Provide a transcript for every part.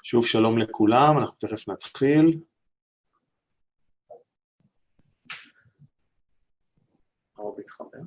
שוב שלום לכולם, אנחנו תכף נתחיל. או מתחבר.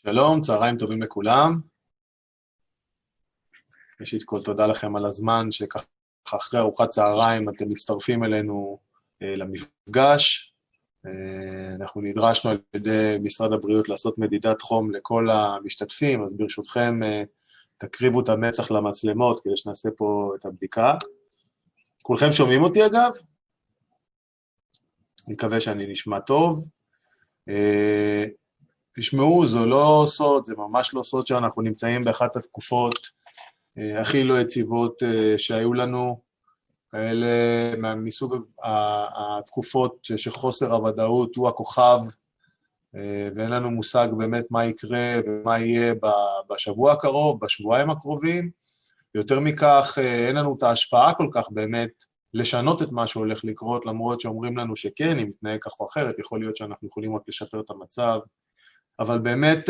שלום, צהריים טובים לכולם. ראשית כל תודה לכם על הזמן שככה אחרי ארוחת צהריים אתם מצטרפים אלינו למפגש. אנחנו נדרשנו על ידי משרד הבריאות לעשות מדידת חום לכל המשתתפים, אז ברשותכם תקריבו את המצח למצלמות כדי שנעשה פה את הבדיקה. כולכם שומעים אותי אגב? אני מקווה שאני נשמע טוב. תשמעו, זו לא סוד, זה ממש לא סוד שאנחנו נמצאים באחת התקופות הכי לא יציבות שהיו לנו, כאלה מסוג התקופות שחוסר הוודאות הוא הכוכב, ואין לנו מושג באמת מה יקרה ומה יהיה בשבוע הקרוב, בשבועיים הקרובים. יותר מכך, אין לנו את ההשפעה כל כך באמת לשנות את מה שהולך לקרות, למרות שאומרים לנו שכן, אם מתנהג כך או אחרת, יכול להיות שאנחנו יכולים רק לשפר את המצב. אבל באמת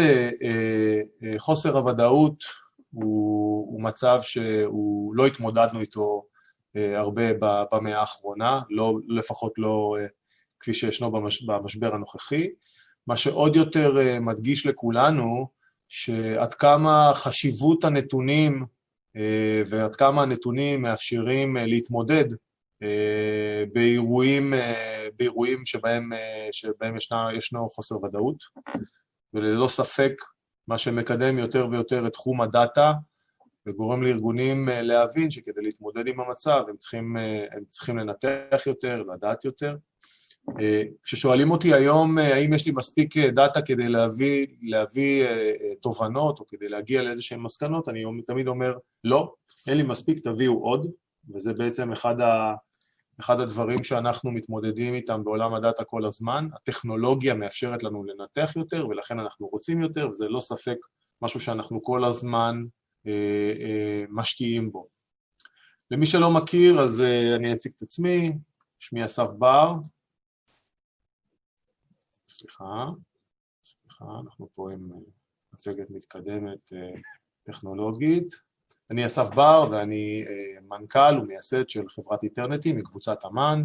חוסר הוודאות הוא מצב שהוא לא התמודדנו איתו הרבה במאה האחרונה, לפחות לא כפי שישנו במשבר הנוכחי. מה שעוד יותר מדגיש לכולנו, שעד כמה חשיבות הנתונים ועד כמה הנתונים מאפשרים להתמודד באירועים שבהם ישנו חוסר ודאות. וללא ספק, מה שמקדם יותר ויותר את תחום הדטה, וגורם לארגונים להבין שכדי להתמודד עם המצב, הם צריכים לנתח יותר, לדעת יותר. כששואלים אותי היום, האם יש לי מספיק דטה כדי להביא תובנות, או כדי להגיע לאיזשהם מסקנות, אני תמיד אומר, לא, אין לי מספיק, תביאו עוד, וזה בעצם אחד הדברים שאנחנו מתמודדים איתם בעולם הדאטה כל הזמן. הטכנולוגיה מאפשרת לנו לנתח יותר, ולכן אנחנו רוצים יותר, וזה לא ספק משהו שאנחנו כל הזמן משקיעים בו. למי שלא מכיר, אז אני אציג את עצמי, שמי אסף בר. סליחה, אנחנו פה עם מצגת מתקדמת טכנולוגית. אני אסף בר ואני מנכ"ל ומייסד של חברת אינטרנטים מקבוצת אמן.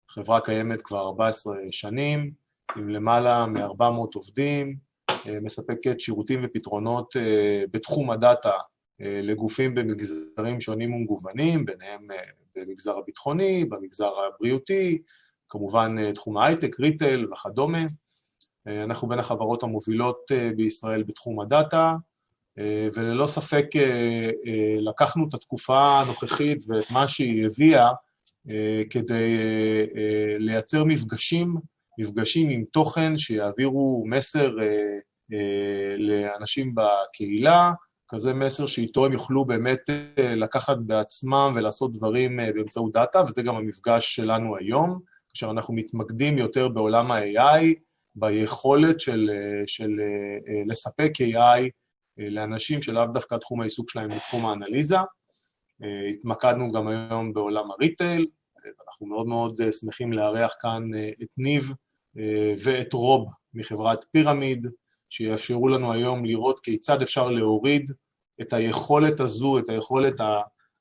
חברה קיימת כבר 14 שנים, עם למעלה מ-400 עובדים, מספקת שירותים ופתרונות בתחום הדאטה לגופים במגזרים שונים ומגוונים, ביניהם במגזר הביטחוני, במגזר הבריאותי, כמובן תחום ההייטק, ריטייל וכדומה. אנחנו בין החברות המובילות בישראל בתחום הדאטה, וללא ספק לקחנו את התקופה הנוכחית ואת מה שהיא הביאה כדי לייצר מפגשים עם תוכן שיעבירו מסר לאנשים בקהילה, כזה מסר שאיתו הם יוכלו באמת לקחת בעצמם ולעשות דברים באמצעות דאטה, וזה גם המפגש שלנו היום, כאשר אנחנו מתמקדים יותר בעולם ה-AI, ביכולת של לספק AI, לאנשים שלאו דווקא תחום העיסוק שלהם בתחום האנליזה. התמקדנו גם היום בעולם הריטייל, ואנחנו מאוד מאוד שמחים לארח כאן את ניב ואת רוב מחברת פירמיד, שיאפשרו לנו היום לראות כיצד אפשר להוריד את היכולת הזו, את היכולת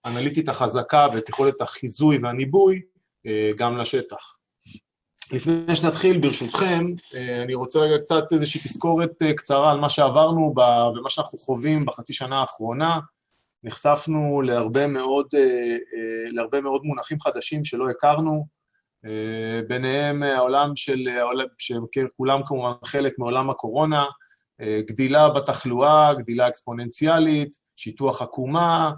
האנליטית החזקה ואת יכולת החיזוי והניבוי גם לשטח. לפני שנתחיל, ברשותכם, אני רוצה רגע קצת איזושהי תזכורת קצרה על מה שעברנו ומה שאנחנו חווים בחצי שנה האחרונה. נחשפנו להרבה מאוד מונחים חדשים שלא הכרנו, ביניהם העולם שכולם כמובן חלק מעולם הקורונה, גדילה בתחלואה, גדילה אקספוננציאלית, שיטוח עקומה,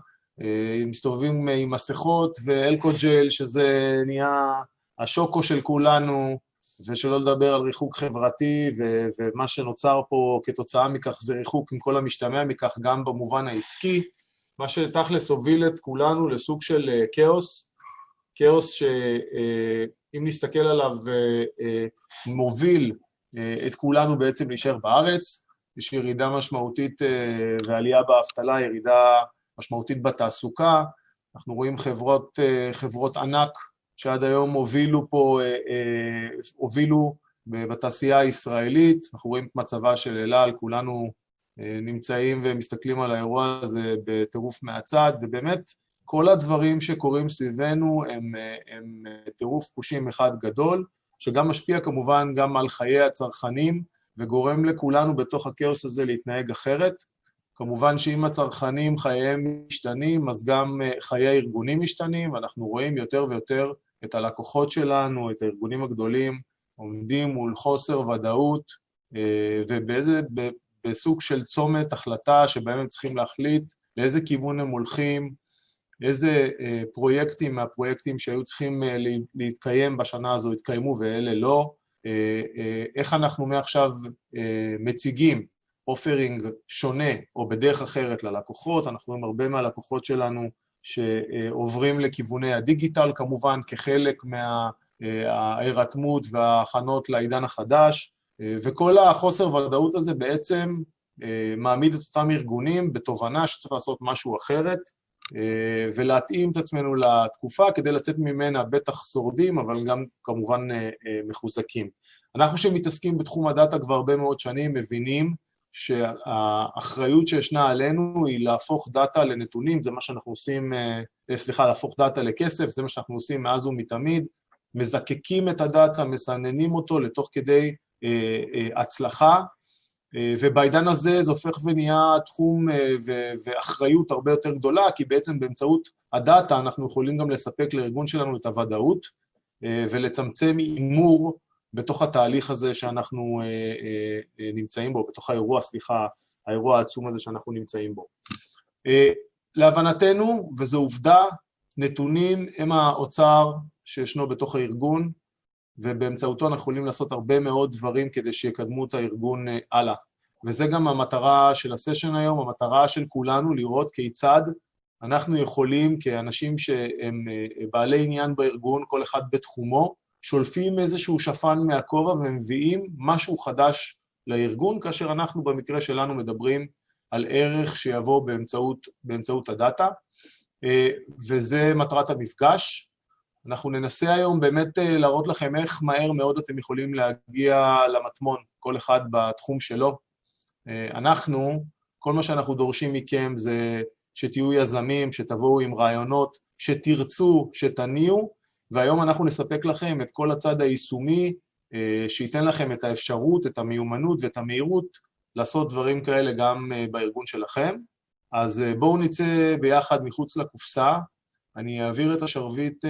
מסתובבים עם מסכות ואלכוג'ל, שזה נהיה השוקו של כולנו, ושלא לדבר על ריחוק חברתי, ומה שנוצר פה כתוצאה מכך זה ריחוק עם כל המשתמע מכך, גם במובן העסקי, מה שתכלס הוביל את כולנו לסוג של כאוס שאם נסתכל עליו מוביל את כולנו בעצם להישאר בארץ, יש ירידה משמעותית ועלייה באבטלה, ירידה משמעותית בתעסוקה, אנחנו רואים חברות ענק שעד היום הובילו בתעשייה הישראלית, אנחנו רואים את מצבה של אל על, כולנו נמצאים ומסתכלים על האירוע הזה בטירוף מהצד, ובאמת כל הדברים שקורים סביבנו הם טירוף חושים אחד גדול, שגם משפיע כמובן גם על חיי הצרכנים, וגורם לכולנו בתוך הכאוס הזה להתנהג אחרת. כמובן שאם הצרכנים חייהם משתנים, אז גם חיי הארגונים משתנים, ואנחנו רואים יותר ויותר את הלקוחות שלנו, את הארגונים הגדולים, עומדים מול חוסר ודאות, ובסוג של צומת החלטה שבהם הם צריכים להחליט לאיזה כיוון הם הולכים, איזה פרויקטים מהפרויקטים שהיו צריכים להתקיים בשנה הזו התקיימו ואלה לא, איך אנחנו מעכשיו מציגים אופרינג שונה או בדרך אחרת ללקוחות, אנחנו רואים הרבה מהלקוחות שלנו שעוברים לכיווני הדיגיטל כמובן כחלק מההירתמות וההכנות לעידן החדש, וכל החוסר ודאות הזה בעצם מעמיד את אותם ארגונים בתובנה שצריך לעשות משהו אחרת, ולהתאים את עצמנו לתקופה כדי לצאת ממנה בטח שורדים, אבל גם כמובן מחוזקים. אנחנו שמתעסקים בתחום הדאטה כבר הרבה מאוד שנים מבינים שהאחריות שישנה עלינו היא להפוך דאטה לנתונים, זה מה שאנחנו עושים, להפוך דאטה לכסף, זה מה שאנחנו עושים מאז ומתמיד, מזקקים את הדאטה, מסננים אותו לתוך כדי הצלחה, ובעידן הזה זה הופך ונהיה תחום ואחריות הרבה יותר גדולה, כי בעצם באמצעות הדאטה אנחנו יכולים גם לספק לארגון שלנו את הוודאות, ולצמצם אימור בתוך התהליך הזה שאנחנו נמצאים בו, בתוך האירוע העצום הזה שאנחנו נמצאים בו. להבנתנו, וזו עובדה, נתונים הם האוצר שישנו בתוך הארגון, ובאמצעותו אנחנו יכולים לעשות הרבה מאוד דברים כדי שיקדמו את הארגון הלאה. וזה גם המטרה של הסשן היום, המטרה של כולנו לראות כיצד אנחנו יכולים, כאנשים שהם בעלי עניין בארגון, כל אחד בתחומו, שולפים איזשהו שפן מהכובע ומביאים משהו חדש לארגון, כאשר אנחנו במקרה שלנו מדברים על ערך שיבוא באמצעות הדאטה, וזה מטרת המפגש. אנחנו ננסה היום באמת להראות לכם איך מהר מאוד אתם יכולים להגיע למטמון, כל אחד בתחום שלו. כל מה שאנחנו דורשים מכם זה שתהיו יזמים, שתבואו עם רעיונות, שתרצו, שתניעו, והיום אנחנו נספק לכם את כל הצד היישומי, שייתן לכם את האפשרות, את המיומנות ואת המהירות, לעשות דברים כאלה גם בארגון שלכם. אז בואו נצא ביחד מחוץ לקופסה, אני אעביר את השרביט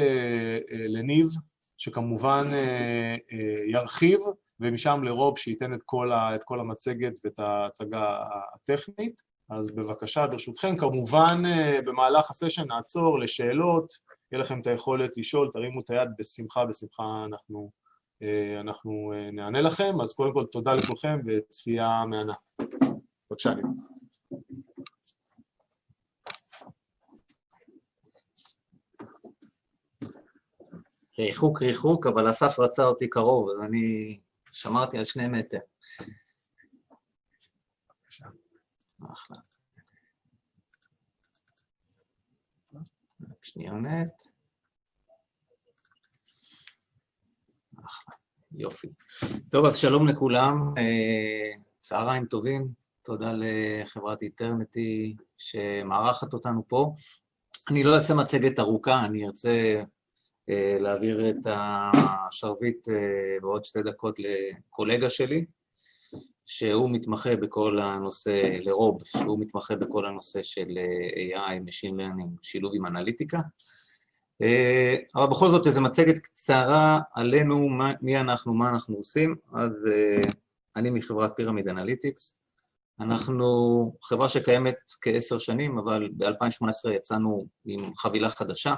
לניב, שכמובן ירחיב, ומשם לרוב שייתן את כל המצגת ואת ההצגה הטכנית. אז בבקשה, ברשותכם, כמובן במהלך הסשן נעצור לשאלות, יהיה לכם את היכולת לשאול, תרימו את היד בשמחה, אנחנו נענה לכם. אז קודם כל תודה לכולכם וצפייה מהנה. בבקשה, ניב. ריחוק, אבל אסף רצה אותי קרוב, אז אני שמרתי על 2 מטר. אחלה. שניונת. אחלה, יופי. טוב, אז שלום לכולם, צהריים טובים, תודה לחברת איטרנטי שמארחת אותנו פה. אני לא אעשה מצגת ארוכה, אני ארצה להעביר את השרביט בעוד 2 דקות לקולגה שלי, שהוא מתמחה בכל הנושא, לרוב, שהוא מתמחה בכל הנושא של AI, Machine Learning, שילוב עם אנליטיקה. אבל בכל זאת, איזו מצגת קצרה עלינו, מי אנחנו, מה אנחנו עושים. אז אני מחברת פירמיד אנליטיקס. אנחנו חברה שקיימת כ10 שנים, אבל ב-2018 יצאנו עם חבילה חדשה,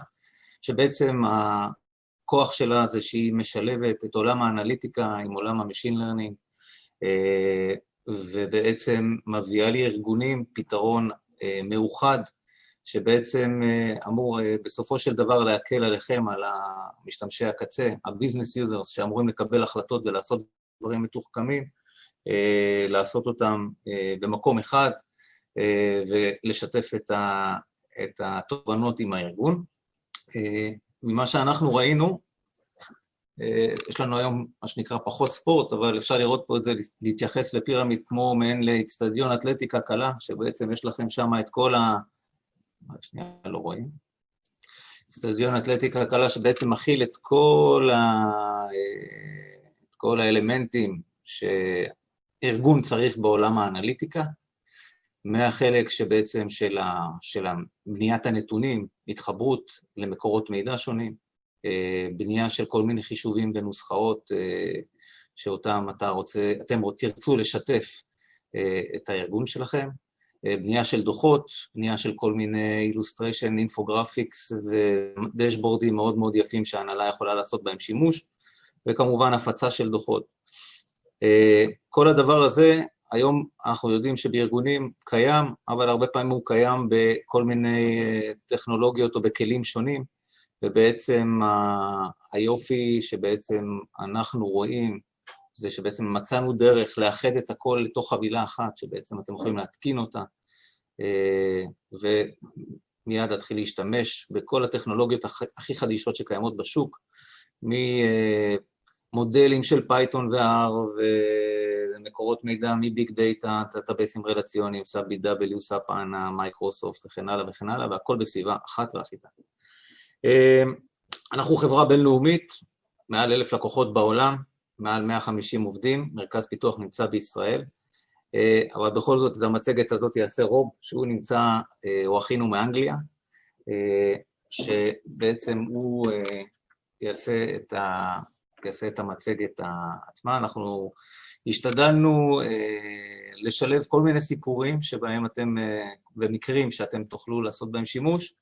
שבעצם הכוח שלה זה שהיא משלבת את עולם האנליטיקה עם עולם המשין לרנינג, ובעצם מביאה לי ארגונים פתרון מאוחד, שבעצם אמור בסופו של דבר להקל עליכם, על המשתמשי הקצה, הביזנס יוזרס, שאמורים לקבל החלטות ולעשות דברים מתוחכמים, לעשות אותם במקום אחד, ולשתף את התובנות עם הארגון. ממה שאנחנו ראינו, יש לנו היום מה שנקרא פחות ספורט, אבל אפשר לראות פה את זה, להתייחס לפירמיד כמו מעין לאצטדיון אתלטיקה קלה, שבעצם יש לכם שם את כל שנייה, לא רואים. אצטדיון אתלטיקה קלה שבעצם מכיל את כל האלמנטים שארגון צריך בעולם האנליטיקה, מהחלק שבעצם של בניית הנתונים, התחברות למקורות מידע שונים, בנייה של כל מיני חישובים ונוסחאות שאותם אתם תרצו לשתף את הארגון שלכם, בנייה של דוחות, בנייה של כל מיני אילוסטריישן, אינפוגרפיקס ודשבורדים מאוד מאוד יפים שההנהלה יכולה לעשות בהם שימוש, וכמובן הפצה של דוחות. כל הדבר הזה, היום אנחנו יודעים שבארגונים קיים, אבל הרבה פעמים הוא קיים בכל מיני טכנולוגיות או בכלים שונים, ובעצם היופי שבעצם אנחנו רואים, זה שבעצם מצאנו דרך לאחד את הכל לתוך חבילה אחת, שבעצם אתם יכולים להתקין אותה, ומיד להתחיל להשתמש בכל הטכנולוגיות הכי חדישות שקיימות בשוק, ממודלים של פייתון ו-R, ומקורות מידע מביג דאטה, דאטאבייסים רלציוניים, סאב BW, סאב אנה, מייקרוסופט וכן הלאה וכן הלאה, והכל בסביבה אחת ואחידה. אנחנו חברה בינלאומית, מעל 1,000 לקוחות בעולם, מעל 150 עובדים, מרכז פיתוח נמצא בישראל, אבל בכל זאת את המצגת הזאת יעשה רוב, שהוא נמצא, הוא אחינו מאנגליה, שבעצם הוא יעשה את המצגת עצמה. אנחנו השתדלנו לשלב כל מיני סיפורים שבהם אתם, במקרים שאתם תוכלו לעשות בהם שימוש,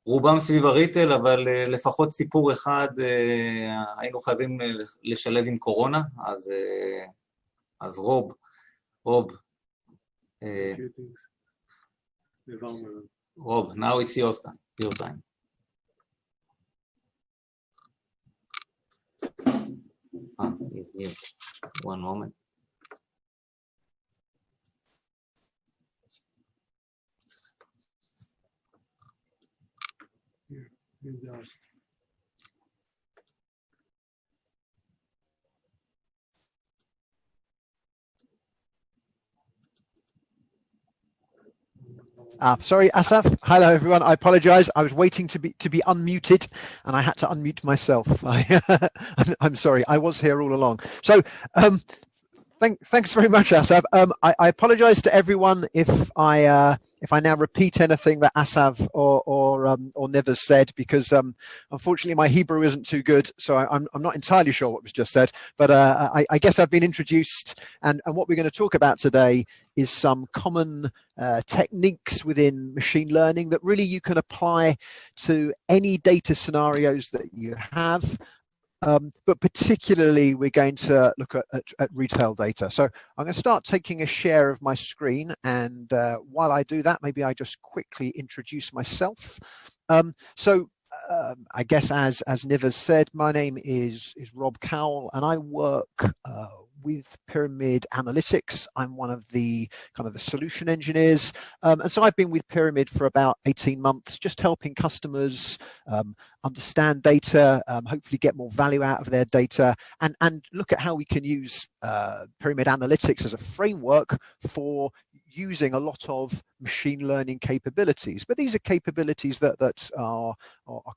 רובם סביב הריטל, אבל לפחות סיפור אחד היינו חייבים לשלב עם קורונה, אז רוב, now it's your time. One moment. Sorry, Asaf. Hello, everyone. I apologize. I was waiting to be unmuted, and I had to unmute myself. I'm sorry. I was here all along. So, thanks very much, Asaf. I apologize to everyone if I now repeat anything that Asaf or Never said, because unfortunately my Hebrew isn't too good, so I'm not entirely sure what was just said. But I guess I've been introduced, and what we're going to talk about today is some common techniques within machine learning that really you can apply to any data scenarios that you have. But particularly we're going to look at retail data. So I'm going to start taking a share of my screen, and while I do that, maybe I just quickly introduce myself. I guess as Niv has said, my name is Rob Cowell, and I work with Pyramid Analytics. I'm one of the solution engineers, and so I've been with Pyramid for about 18 months, just helping customers understand data, hopefully get more value out of their data, and look at how we can use Pyramid Analytics as a framework for using a lot of machine learning capabilities. But these are capabilities that are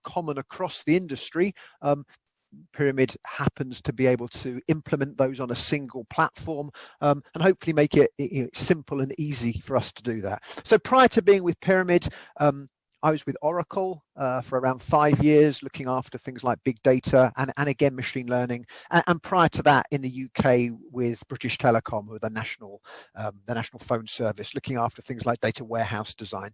common across the industry. Pyramid happens to be able to implement those on a single platform, and hopefully make it simple and easy for us to do that. So prior to being with Pyramid, I was with Oracle for around 5 years, looking after things like big data and again machine learning. And prior to that, in the UK with British Telecom, who are the national phone service, looking after things like data warehouse design.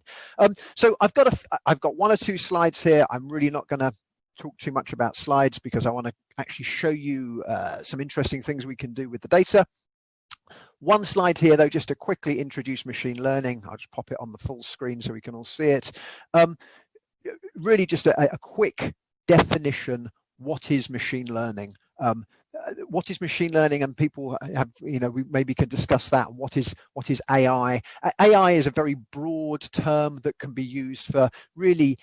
So I've got 1 or 2 slides here. I'm really not going to talk too much about slides because I want to actually show you some interesting things we can do with the data. 1 slide here, though, just to quickly introduce machine learning. I'll just pop it on the full screen so we can all see it. Really just a quick definition. What is machine learning? What is machine learning? And people have, we maybe can discuss that. And what is AI? AI is a very broad term that can be used for really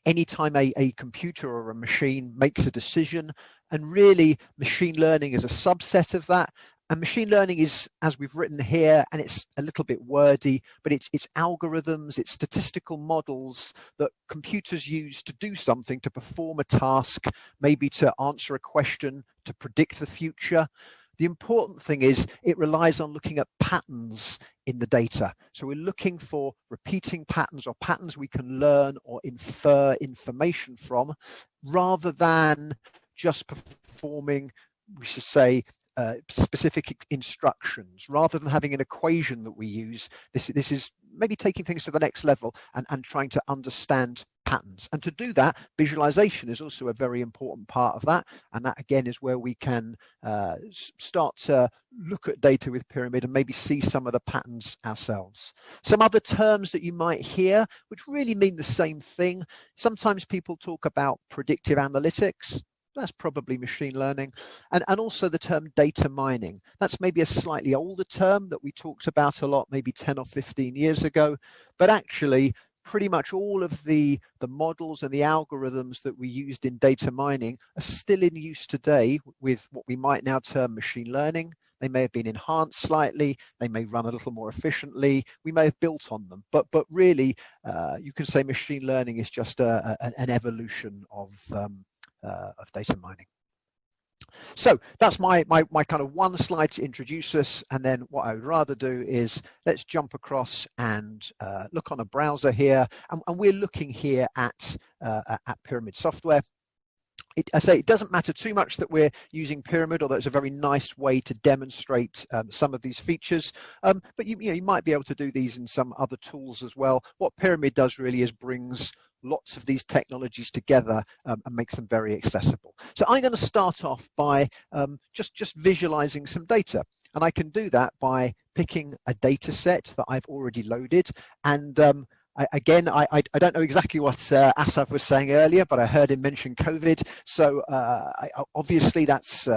anytime a computer or a machine makes a decision. And really, machine learning is a subset of that. And machine learning is, as we've written here, and it's a little bit wordy, but it's algorithms, it's statistical models that computers use to do something, to perform a task, maybe to answer a question, to predict the future. The important thing is it relies on looking at patterns in the data. So we're looking for repeating patterns or patterns we can learn or infer information from, rather than just performing, we should say, specific instructions. Rather than having an equation that we use, this is maybe taking things to the next level and trying to understand patterns. And to do that, visualization is also a very important part of that. And that again is where we can start to look at data with Pyramid and maybe see some of the patterns ourselves. Some other terms that you might hear, which really mean the same thing. Sometimes people talk about predictive analytics. That's probably machine learning. And also the term data mining. That's maybe a slightly older term that we talked about a lot, maybe 10 or 15 years ago. But actually, pretty much all of the models and the algorithms that we used in data mining are still in use today with what we might now term machine learning. They may have been enhanced slightly. They may run a little more efficiently. We may have built on them. But really, you can say machine learning is just an evolution of data mining. So that's my kind of 1 slide to introduce us, and then what I would rather do is let's jump across and look on a browser here, and we're looking here at Pyramid software. I say it doesn't matter too much that we're using Pyramid, although it's a very nice way to demonstrate some of these features. But you might be able to do these in some other tools as well. What Pyramid does really is brings lots of these technologies together and makes them very accessible. So I'm going to start off by just visualizing some data. And I can do that by picking a data set that I've already loaded. And I don't know exactly what Asaf was saying earlier, but I heard him mention COVID. So obviously that's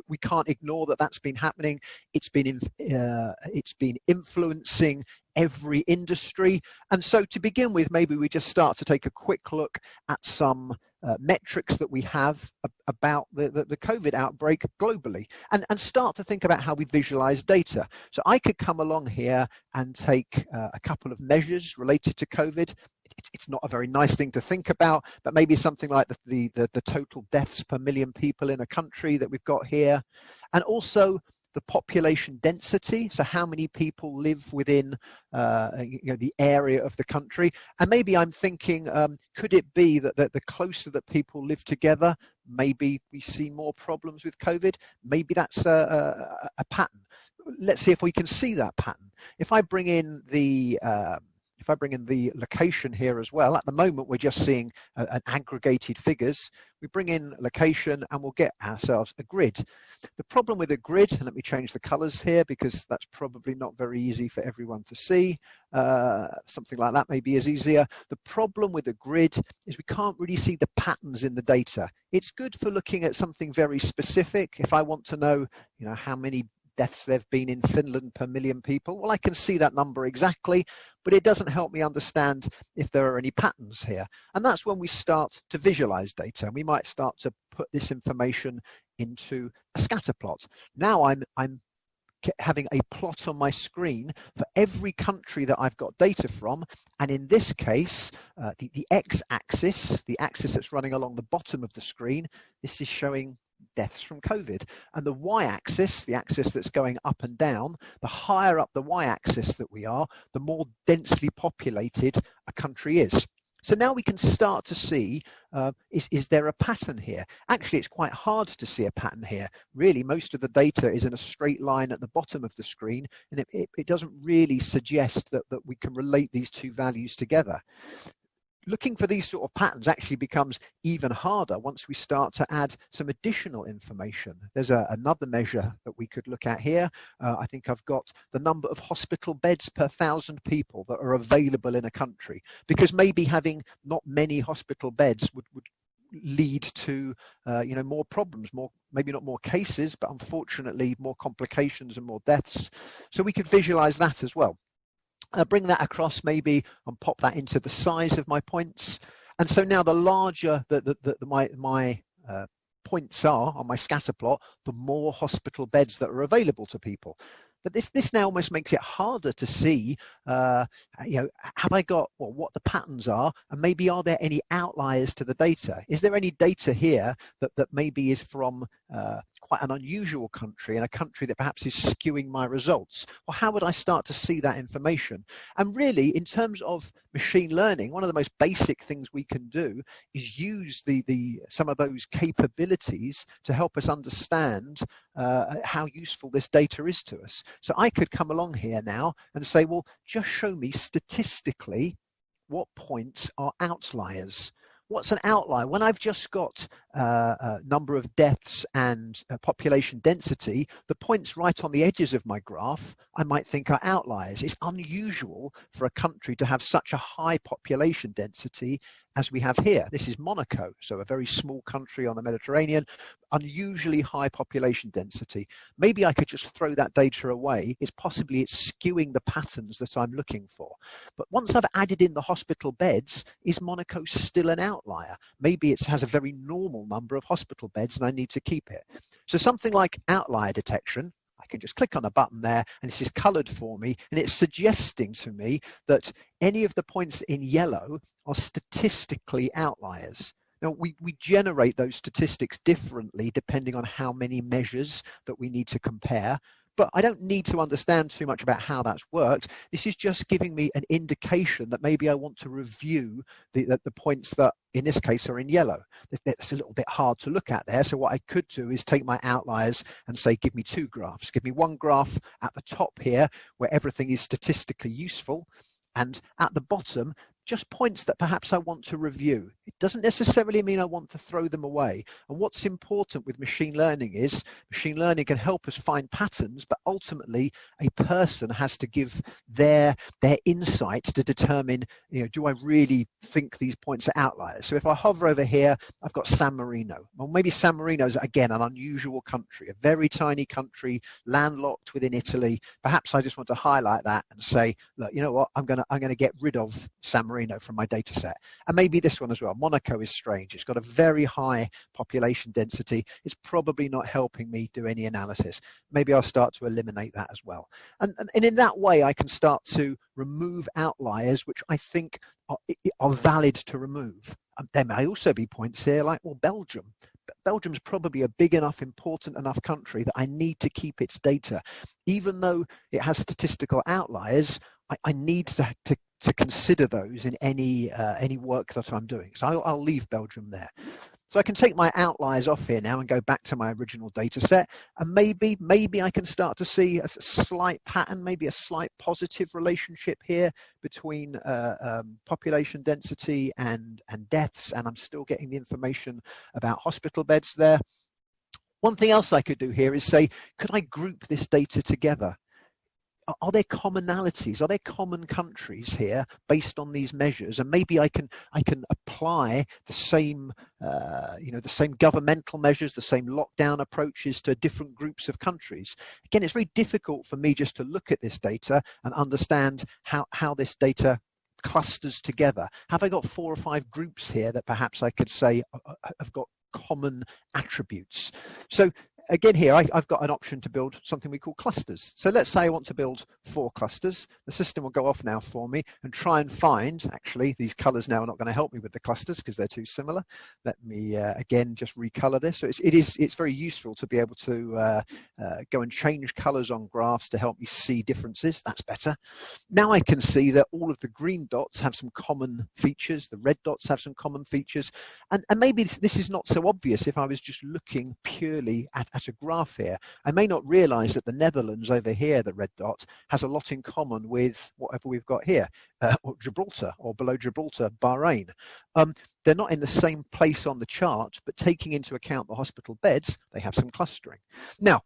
we can't ignore that that's been happening. It's been influencing every industry. And so to begin with, maybe we just start to take a quick look at some metrics that we have about the COVID outbreak globally, and start to think about how we visualize data. So I could come along here and take a couple of measures related to COVID. It's not a very nice thing to think about, but maybe something like the total deaths per million people in a country that we've got here, and also the population density, so how many people live within the area of the country. And maybe I'm thinking, could it be that the closer that people live together, maybe we see more problems with COVID? Maybe that's a pattern. Let's see if we can see that pattern. If I bring in the location here as well, at the moment we're just seeing an aggregated figures. We bring in location and we'll get ourselves a grid. The problem with a grid, and let me change the colors here because that's probably not very easy for everyone to see. Something like that maybe is easier. The problem with a grid is we can't really see the patterns in the data. It's good for looking at something very specific. If I want to know, how many deaths there have been in Finland per million people, well, I can see that number exactly, but it doesn't help me understand if there are any patterns here. And that's when we start to visualize data. We might start to put this information into a scatter plot. Now I'm having a plot on my screen for every country that I've got data from. And in this case, the x-axis, the axis that's running along the bottom of the screen, this is showing deaths from COVID. And the y-axis, the axis that's going up and down, the higher up the y-axis that we are, the more densely populated a country is. So now we can start to see, is there a pattern here? Actually, it's quite hard to see a pattern here. Really, most of the data is in a straight line at the bottom of the screen, and it doesn't really suggest that we can relate these two values together. Looking for these sort of patterns actually becomes even harder once we start to add some additional information. There's another measure that we could look at here. I think I've got the number of hospital beds per 1,000 people that are available in a country, because maybe having not many hospital beds would lead to more problems, maybe not more cases, but unfortunately more complications and more deaths. So we could visualize that as well. Bring that across maybe and pop that into the size of my points. And so now the larger my points are on my scatter plot, the more hospital beds that are available to people. But this now almost makes it harder to see, have I got what the patterns are, and maybe are there any outliers to the data? Is there any data here that maybe is from quite an unusual country, and a country that perhaps is skewing my results? Well, how would I start to see that information? And really, in terms of machine learning, one of the most basic things we can do is use some of those capabilities to help us understand how useful this data is to us. So I could come along here now and say, well, just show me statistically what points are outliers. What's an outlier? When I've just got a number of deaths and population density, the points right on the edges of my graph, I might think are outliers. It's unusual for a country to have such a high population density as we have here. This is Monaco, so a very small country on the Mediterranean, unusually high population density. Maybe I could just throw that data away. It's skewing the patterns that I'm looking for. But once I've added in the hospital beds, is Monaco still an outlier? Maybe it has a very normal number of hospital beds and I need to keep it. So something like outlier detection, I can just click on a button there and this is colored for me, and it's suggesting to me that any of the points in yellow are statistically outliers. Now, we generate those statistics differently depending on how many measures that we need to compare, but I don't need to understand too much about how that's worked. This is just giving me an indication that maybe I want to review the points that in this case are in yellow. That's a little bit hard to look at there. So what I could do is take my outliers and say, give me two graphs. Give me one graph at the top here where everything is statistically useful, and at the bottom, just points that perhaps I want to review. It doesn't necessarily mean I want to throw them away. And what's important with machine learning is machine learning can help us find patterns, but ultimately a person has to give their insights to determine, do I really think these points are outliers? So if I hover over here, I've got San Marino. Well, maybe San Marino is, again, an unusual country, a very tiny country, landlocked within Italy. Perhaps I just want to highlight that and say, look, you know what, I'm gonna get rid of San Marino from my data set. And maybe this one as well. Monaco is strange. It's got a very high population density. It's probably not helping me do any analysis. Maybe I'll start to eliminate that as well. And in that way, I can start to remove outliers, which I think are valid to remove. There may also be points here like, well, Belgium. Belgium's probably a big enough, important enough country that I need to keep its data. Even though it has statistical outliers, I need to consider those in any work that I'm doing. So I'll leave Belgium there. So I can take my outliers off here now and go back to my original data set, and maybe I can start to see a slight pattern, maybe a slight positive relationship here between population density and deaths, and I'm still getting the information about hospital beds there. One thing else I could do here is say, could I group this data together? Are there commonalities? Are there common countries here based on these measures? And maybe I can apply the same, the same governmental measures, the same lockdown approaches to different groups of countries. Again, it's very difficult for me just to look at this data and understand how this data clusters together. Have I got 4 or 5 groups here that perhaps I could say have got common attributes? So again here, I've got an option to build something we call clusters. So let's say I want to build 4 clusters. The system will go off now for me and try and find, actually, these colors now are not going to help me with the clusters because they're too similar. Let me, again, just recolor this. So it's very useful to be able to go and change colors on graphs to help me see differences. That's better. Now I can see that all of the green dots have some common features. The red dots have some common features. And maybe this is not so obvious if I was just looking purely at a graph here. I may not realize that the Netherlands over here, the red dot, has a lot in common with whatever we've got here, or Gibraltar, or below Gibraltar, Bahrain. They're not in the same place on the chart, but taking into account the hospital beds, they have some clustering. Now,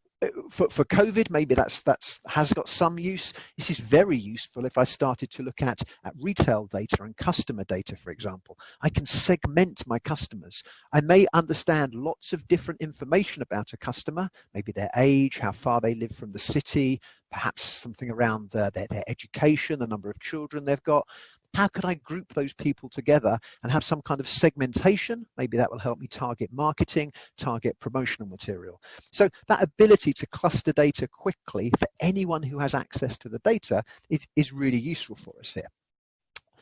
for COVID, maybe that's has got some use. This is very useful if I started to look at retail data and customer data, for example. I can segment my customers. I may understand lots of different information about a customer, maybe their age, how far they live from the city, perhaps something around their education, the number of children they've got. How could I group those people together and have some kind of segmentation? Maybe that will help me target marketing, target promotional material. So that ability to cluster data quickly for anyone who has access to the data is really useful for us here.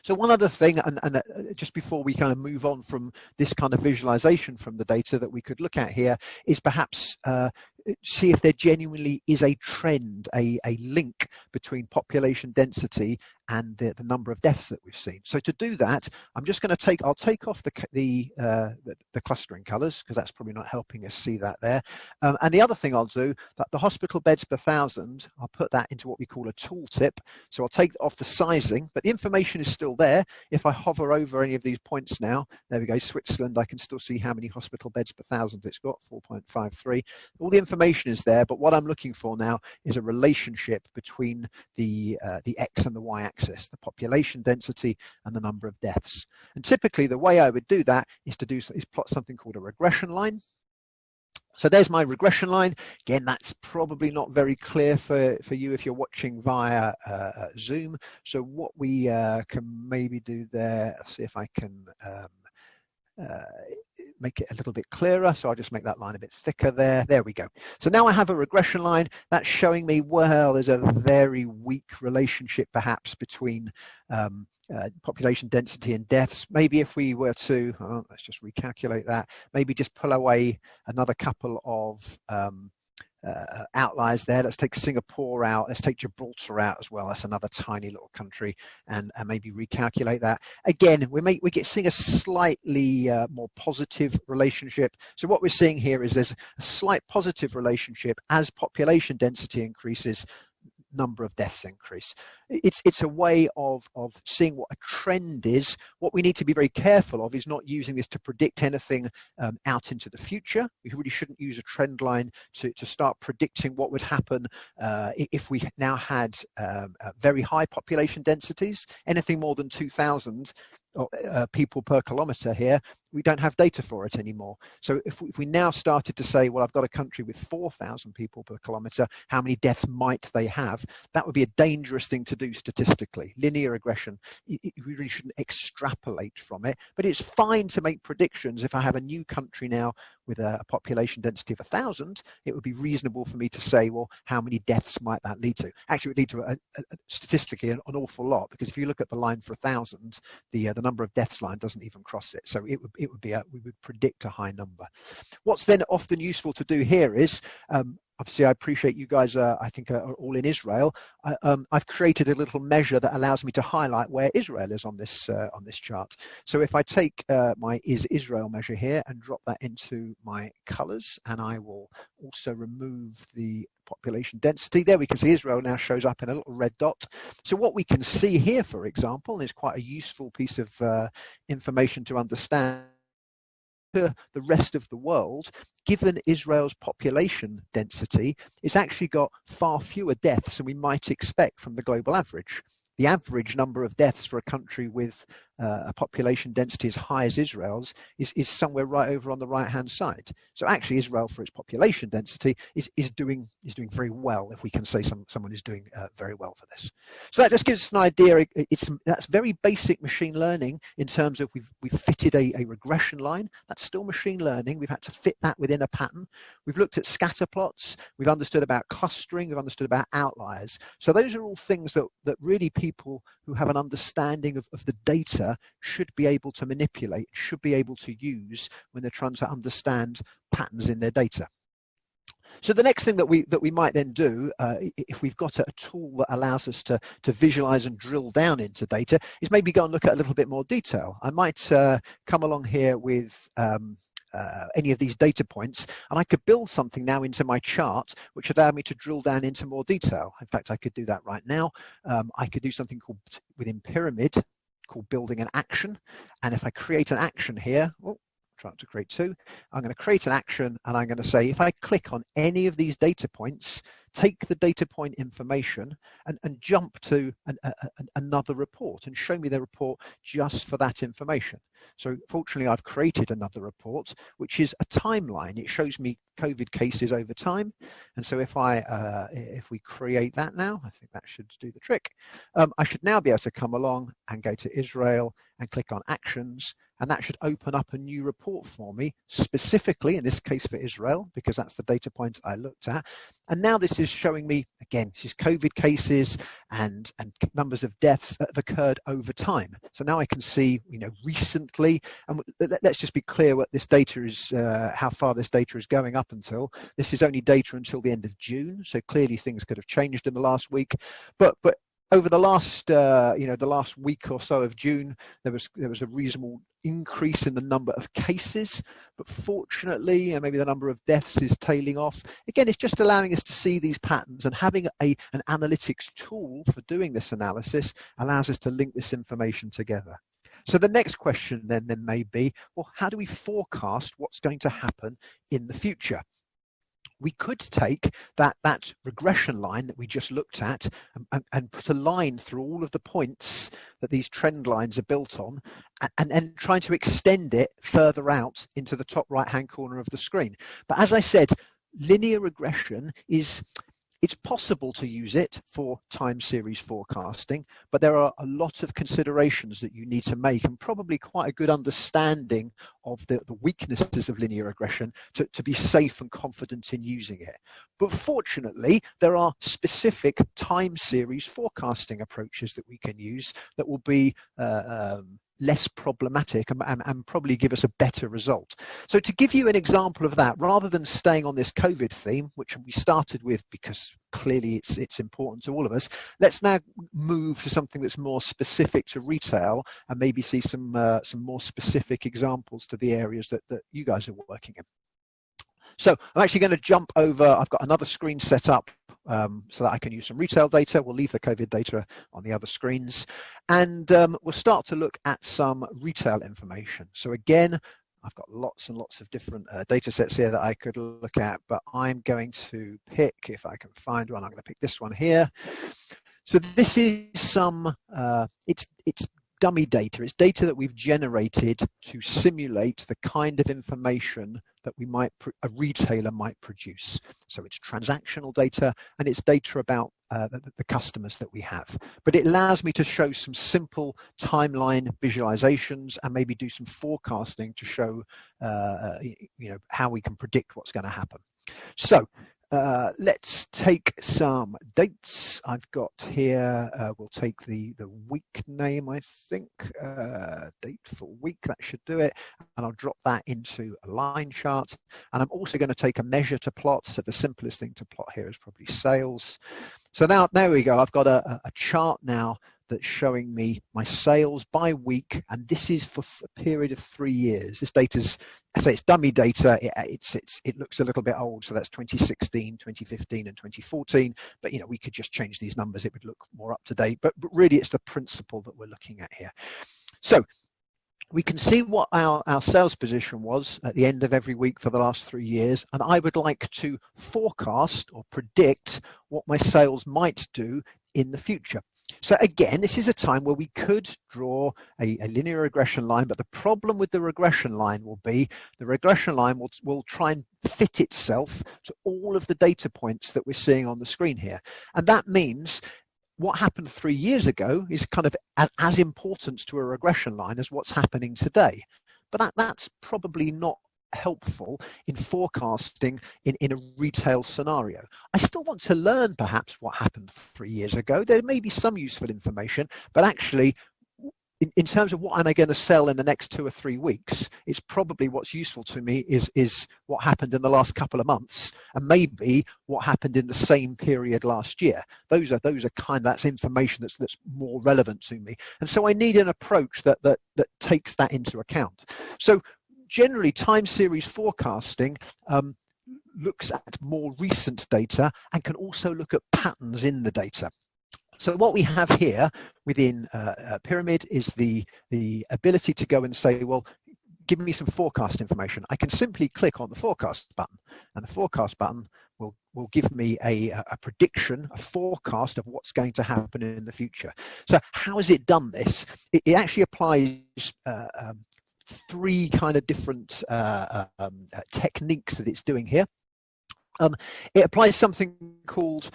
So one other thing, and just before we kind of move on from this kind of visualization from the data that we could look at here, is perhaps see if there genuinely is a trend, a link between population density and the number of deaths that we've seen. So to do that, I'm just going to I'll take off the clustering colors, because that's probably not helping us see that there. And the other thing I'll do, that the hospital beds per 1,000, I'll put that into what we call a tooltip. So I'll take off the sizing, but the information is still there. If I hover over any of these points now, there we go, Switzerland, I can still see how many hospital beds per 1,000 it's got, 4.53. All the information is there, but what I'm looking for now is a relationship between the X and the Y axis, the population density and the number of deaths. And typically the way I would do that is plot something called a regression line. So there's my regression line. Again, that's probably not very clear for you if you're watching via Zoom. So what we can maybe do there, let's see if I can make it a little bit clearer. So I'll just make that line a bit thicker there. There we go. So now I have a regression line that's showing me, well, there's a very weak relationship perhaps between population density and deaths. Maybe if we were to, let's just recalculate that, maybe just pull away another couple of outliers there. Let's take Singapore out. Let's take Gibraltar out as well. That's another tiny little country, and maybe recalculate that. Again, we get seeing a slightly more positive relationship. So what we're seeing here is there's a slight positive relationship as population density increases, number of deaths increase. It's a way of seeing what a trend is. What we need to be very careful of is not using this to predict anything out into the future. We really shouldn't use a trend line to start predicting what would happen if we now had very high population densities. Anything more than 2,000 people per kilometre here, we don't have data for it anymore. So if we now started to say, well, I've got a country with 4,000 people per kilometre, how many deaths might they have? That would be a dangerous thing to do statistically. Linear regression, we really shouldn't extrapolate from it, but it's fine to make predictions. If I have a new country now with a population density of 1,000, it would be reasonable for me to say, well, how many deaths might that lead to? Actually, it would lead to statistically an awful lot, because if you look at the line for 1,000, the number of deaths line doesn't even cross it. So it would be we would predict a high number. What's then often useful to do here is, obviously, I appreciate you guys I think are all in Israel. I've created a little measure that allows me to highlight where Israel is on this chart. So if I take my is Israel measure here and drop that into my colors, and I will also remove the population density. There we can see Israel now shows up in a little red dot. So what we can see here, for example, is quite a useful piece of information to understand. The rest of the world, given Israel's population density, it's actually got far fewer deaths than we might expect from the global average. The average number of deaths for a country with a population density as high as Israel's is somewhere right over on the right-hand side. So actually, Israel, for its population density, is doing very well, if we can say someone is doing very well for this. So that just gives us an idea. That's very basic machine learning in terms of we've fitted a regression line. That's still machine learning. We've had to fit that within a pattern. We've looked at scatter plots. We've understood about clustering. We've understood about outliers. So those are all things that really people who have an understanding of the data should be able to manipulate, should be able to use when they're trying to understand patterns in their data. So the next thing that we might then do, if we've got a tool that allows us to visualize and drill down into data, is maybe go and look at a little bit more detail. I might come along here with any of these data points, and I could build something now into my chart which allowed me to drill down into more detail. In fact, I could do that right now. I could do something called, within Pyramid, called building an action. And if I create an action here, try to create two, I'm going to create an action, and I'm going to say, if I click on any of these data points, take the data point information and jump to another report and show me the report just for that information. So fortunately, I've created another report, which is a timeline. It shows me COVID cases over time. And so if we create that now, I think that should do the trick. I should now be able to come along and go to Israel and click on actions, and that should open up a new report for me, specifically in this case for Israel, because that's the data point I looked at. And now this is showing me, again, this is COVID cases and numbers of deaths that have occurred over time. So now I can see, recently, and let's just be clear what this data is, how far this data is going up until. This is only data until the end of June, so clearly things could have changed in the last week. But over the last, the last week or so of June, there was a reasonable increase in the number of cases, but fortunately, and maybe the number of deaths is tailing off. Again, it's just allowing us to see these patterns, and having an analytics tool for doing this analysis allows us to link this information together. So the next question then may be, well, how do we forecast what's going to happen in the future? We could take that regression line that we just looked at and put a line through all of the points that these trend lines are built on, and trying to extend it further out into the top right-hand corner of the screen. But as I said, linear regression it's possible to use it for time series forecasting, but there are a lot of considerations that you need to make, and probably quite a good understanding of the weaknesses of linear regression to be safe and confident in using it. But fortunately, there are specific time series forecasting approaches that we can use that will be less problematic and probably give us a better result. So to give you an example of that, rather than staying on this COVID theme, which we started with because clearly it's important to all of us, let's now move to something that's more specific to retail and maybe see some more specific examples to the areas that you guys are working in. So I'm actually going to jump over. I've got another screen set up so that I can use some retail data. We'll leave the COVID data on the other screens, and we'll start to look at some retail information. So again, I've got lots and lots of different data sets here that I could look at, but I'm going to pick, if I can find one, I'm going to pick this one here. So this is some, it's dummy data. It's data that we've generated to simulate the kind of information that a retailer might produce. So it's transactional data, and it's data about the customers that we have. But it allows me to show some simple timeline visualizations and maybe do some forecasting to show how we can predict what's going to happen. So let's take some dates. I've got here, we'll take the week name, I think, date for week, that should do it. And I'll drop that into a line chart. And I'm also going to take a measure to plot. So the simplest thing to plot here is probably sales. So now, there we go. I've got a chart now that's showing me my sales by week, and this is for a period of 3 years. This data's, I say it's dummy data. It looks a little bit old, so that's 2016, 2015, and 2014. But we could just change these numbers; it would look more up to date. But really, it's the principle that we're looking at here. So we can see what our sales position was at the end of every week for the last 3 years, and I would like to forecast or predict what my sales might do in the future. So again, this is a time where we could draw a linear regression line, but the problem with the regression line will be the regression line will try and fit itself to all of the data points that we're seeing on the screen here. And that means what happened 3 years ago is kind of as important to a regression line as what's happening today. But that's probably not helpful in forecasting in a retail scenario. I still want to learn perhaps what happened 3 years ago. There may be some useful information, but actually in terms of what am I going to sell in the next 2 or 3 weeks, it's probably what's useful to me is what happened in the last couple of months, and maybe what happened in the same period last year. Those are that's information that's more relevant to me. And so I need an approach that takes that into account. So generally, time series forecasting looks at more recent data and can also look at patterns in the data. So what we have here within Pyramid is the ability to go and say, well, give me some forecast information. I can simply click on the forecast button, and the forecast button will give me a prediction, a forecast of what's going to happen in the future. So how has it done this? It actually applies 3 kind of different techniques that it's doing here. It applies something called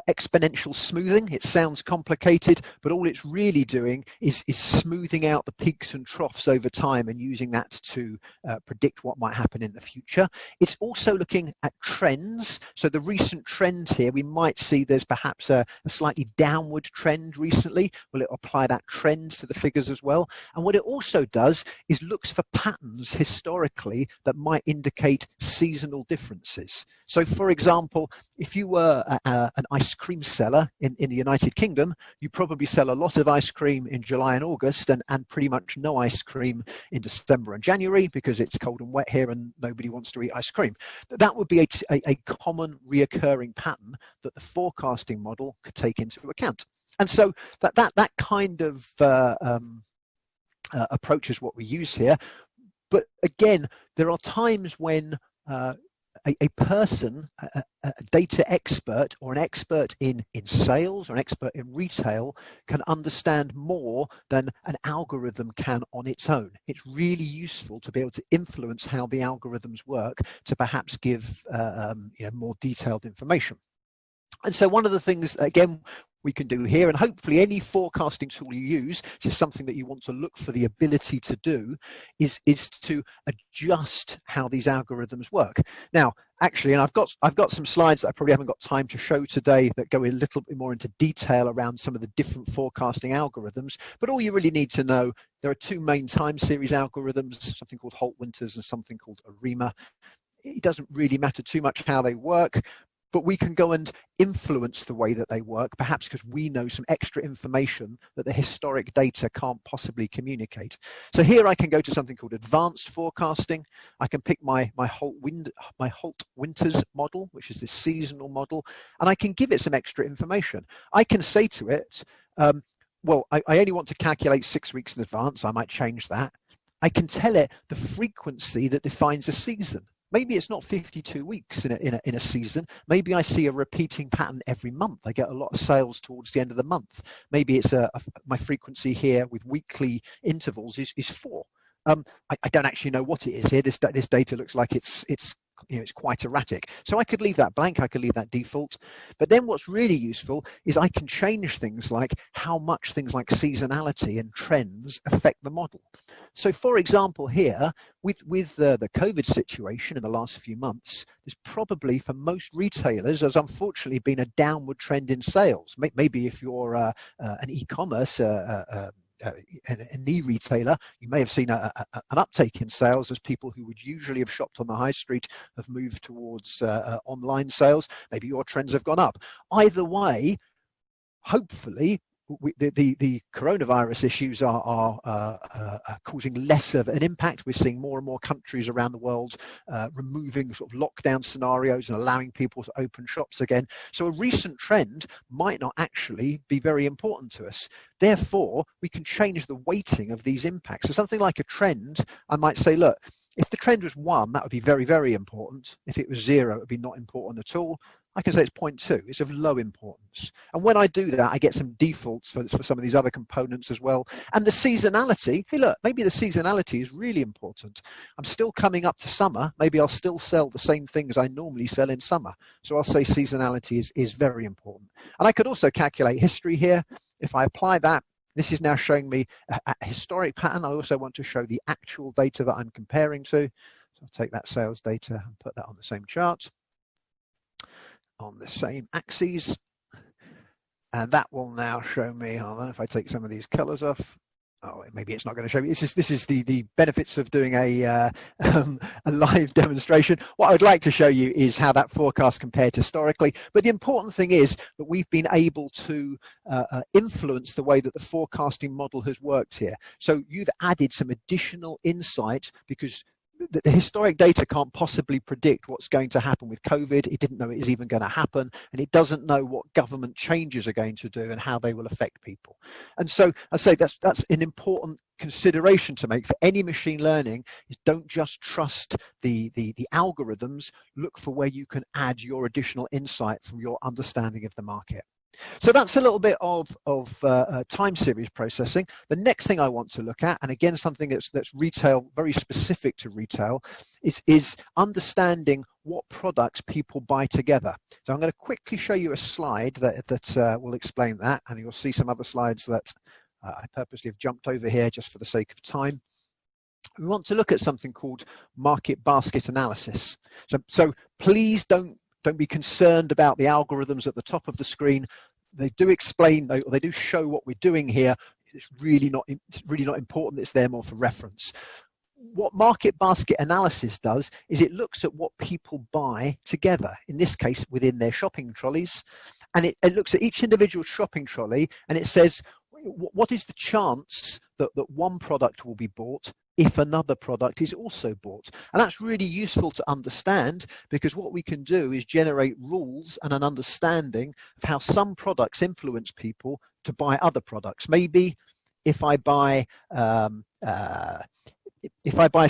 exponential smoothing. It sounds complicated, but all it's really doing is smoothing out the peaks and troughs over time and using that to predict what might happen in the future. It's also looking at trends. So the recent trend here, we might see there's perhaps a slightly downward trend recently. Well, it'll apply that trend to the figures as well. And what it also does is looks for patterns historically that might indicate seasonal differences. So, for example, if you were an ice cream seller in the United Kingdom, you probably sell a lot of ice cream in July and August and pretty much no ice cream in December and January because it's cold and wet here and nobody wants to eat ice cream. That would be a common reoccurring pattern that the forecasting model could take into account. And so that kind of approach is what we use here. But again, there are times when a person, a data expert or an expert in sales or an expert in retail can understand more than an algorithm can on its own. It's really useful to be able to influence how the algorithms work to perhaps give more detailed information. And so one of the things, again, we can do here, and hopefully any forecasting tool you use, which is something that you want to look for the ability to do, is to adjust how these algorithms work. Now, actually, and I've got some slides that I probably haven't got time to show today that go a little bit more into detail around some of the different forecasting algorithms, but all you really need to know, there are 2 main time series algorithms, something called Holt-Winters and something called ARIMA. It doesn't really matter too much how they work, but we can go and influence the way that they work, perhaps because we know some extra information that the historic data can't possibly communicate. So here I can go to something called advanced forecasting. I can pick my Holt-Winters model, which is this seasonal model, and I can give it some extra information. I can say to it, well, I only want to calculate 6 weeks in advance. I might change that. I can tell it the frequency that defines a season. Maybe it's not 52 weeks in a season. Maybe I see a repeating pattern every month. I get a lot of sales towards the end of the month. Maybe it's my frequency here with weekly intervals is 4. I don't actually know what it is here. This data looks like it's quite erratic. So I could leave that blank, I could leave that default. But then what's really useful is I can change things like how much things like seasonality and trends affect the model. So for example here, with the COVID situation in the last few months, there's probably for most retailers has unfortunately been a downward trend in sales. Maybe if you're an e-commerce, an e-retailer, you may have seen an uptake in sales as people who would usually have shopped on the high street have moved towards online sales. Maybe your trends have gone up. Either way, hopefully, the coronavirus issues are causing less of an impact. We're seeing more and more countries around the world removing sort of lockdown scenarios and allowing people to open shops again. So a recent trend might not actually be very important to us. Therefore, we can change the weighting of these impacts. So something like a trend, I might say, look, if the trend was 1, that would be very, very important. If it was 0, it would be not important at all. I can say it's 0.2. It's of low importance. And when I do that, I get some defaults for some of these other components as well. And the seasonality, hey, look, maybe the seasonality is really important. I'm still coming up to summer. Maybe I'll still sell the same things I normally sell in summer. So I'll say seasonality is very important. And I could also calculate history here. If I apply that, this is now showing me a historic pattern. I also want to show the actual data that I'm comparing to. So I'll take that sales data and put that on the same chart, on the same axes, and that will now show me, hold on, if I take some of these colors off, oh, maybe it's not going to show me. This is the benefits of doing a live demonstration. What I would like to show you is how that forecast compared historically, but the important thing is that we've been able to influence the way that the forecasting model has worked here. So you've added some additional insight, because the historic data can't possibly predict what's going to happen with COVID. It didn't know it was even going to happen, and it doesn't know what government changes are going to do and how they will affect people. And so I say that's an important consideration to make for any machine learning, is don't just trust the algorithms, look for where you can add your additional insight from your understanding of the market. So that's a little bit of time series processing. The next thing I want to look at, and again something that's retail, very specific to retail, is understanding what products people buy together. So I'm going to quickly show you a slide that will explain that, and you'll see some other slides that I purposely have jumped over here just for the sake of time. We want to look at something called market basket analysis. So please don't be concerned about the algorithms at the top of the screen. They do explain, or they do show what we're doing here. It's really not important. It's there more for reference. What market basket analysis does is it looks at what people buy together, in this case within their shopping trolleys, and it looks at each individual shopping trolley, and it says, what is the chance that one product will be bought if another product is also bought? And that's really useful to understand, because what we can do is generate rules and an understanding of how some products influence people to buy other products. Maybe if I buy if I buy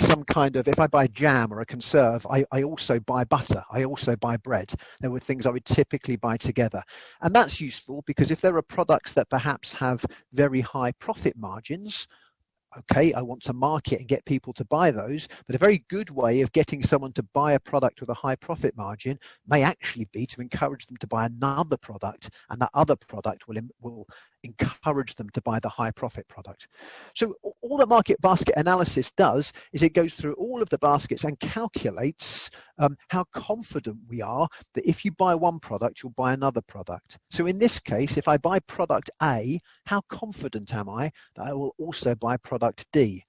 jam or a conserve, I also buy butter, I also buy bread. There were things I would typically buy together. And that's useful because if there are products that perhaps have very high profit margins, okay, I want to market and get people to buy those, but a very good way of getting someone to buy a product with a high profit margin may actually be to encourage them to buy another product, and that other product will encourage them to buy the high profit product. So all that market basket analysis does is it goes through all of the baskets and calculates how confident we are that if you buy one product, you'll buy another product. So in this case, if I buy product A, how confident am I that I will also buy product D?